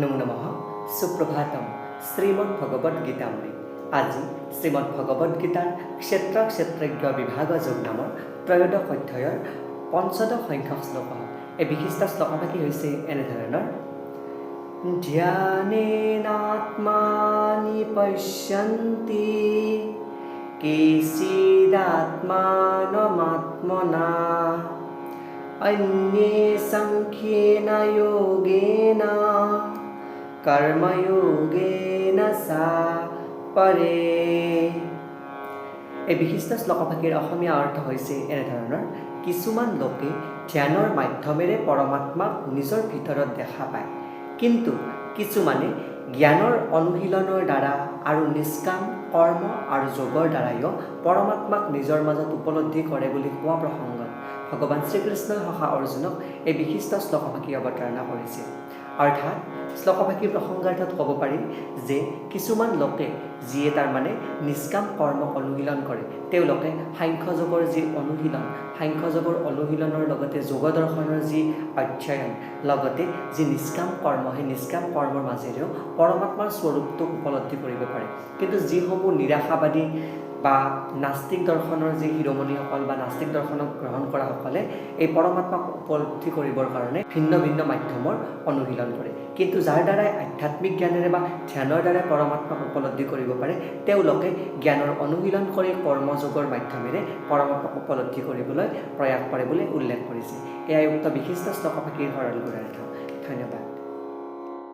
নমো নমঃ সুপ্ৰভাতম শ্ৰীমদ্ ভগবদ গীতামৃত। আজি শ্ৰীমদ্ ভগবদ গীতাৰ ক্ষেত্ৰ ক্ষেত্ৰজ্ঞ বিভাগ যোগ নামৰ ত্ৰয়োদশ অধ্যায়ৰ পঞ্চদশ সংখ্যক শ্লোক। এই বিশিষ্ট শ্লোকভাগী হৈছে এনেধৰণৰ: ধ্যানেনাত্মানি পশ্যন্তি কেচিদাত্মানমাত্মনা অন্যে সাংখ্যেন যোগেন কৰ্মযোগেন চা পৰে। এই বিশিষ্ট শ্লোকভাগীৰ অসমীয়া অৰ্থ হৈছে এনেধৰণৰ: কিছুমান লোকে ধ্যানৰ মাধ্যমেৰে পৰমাত্মাক নিজৰ ভিতৰত দেখা পায়, কিন্তু কিছুমানে জ্ঞানৰ অনুশীলনৰ দ্বাৰা আৰু নিষ্কাম কৰ্ম আৰু যোগৰ দ্বাৰাইও পৰমাত্মাক নিজৰ মাজত উপলব্ধি কৰে বুলি কোৱা প্ৰসংগত ভগৱান শ্ৰীকৃষ্ণই সখা অৰ্জুনক এই বিশিষ্ট শ্লোকভাগী অৱতাৰণা কৰিছে। অৰ্থাৎ শ্লোকভাগী প্ৰসংগাৰ্থত ক'ব পাৰি যে কিছুমান লোকে যিয়ে তাৰমানে নিষ্কাম কৰ্ম অনুশীলন কৰে, তেওঁলোকে সাংখ্যযোগৰ যি অনুশীলন, সাংখ্যযোগৰ অনুশীলনৰ লগতে যোগ দৰ্শনৰ যি অধ্যয়ন, লগতে যি নিষ্কাম কৰ্ম, সেই নিষ্কাম কৰ্মৰ মাজেৰেও পৰমাত্মাৰ স্বৰূপটোক উপলব্ধি কৰিব পাৰে। কিন্তু যিসমূহ নিৰাশাবাদী বা নাস্তিক দৰ্শনৰ যি শিৰোমণিসকল বা নাস্তিক দৰ্শনক গ্ৰহণ কৰাসকলে এই পৰমাত্মাক উপলব্ধি কৰিবৰ কাৰণে ভিন্ন ভিন্ন মাধ্যমৰ অনুশীলন কৰে। কিন্তু যাৰ দ্বাৰাই আধ্যাত্মিক জ্ঞানেৰে বা ধ্যানৰ দ্বাৰাই পৰমাত্মাক উপলব্ধি কৰিব পাৰে, তেওঁলোকে জ্ঞানৰ অনুশীলন কৰি কৰ্মযোগৰ মাধ্যমেৰে পৰমাত্মাক উপলব্ধি কৰিবলৈ প্ৰয়াস কৰে বুলি উল্লেখ কৰিছে। এয়াই উক্ত বিশিষ্ট শ্লোকভাগীৰ সৰল গুণাৰ্থ। ধন্যবাদ।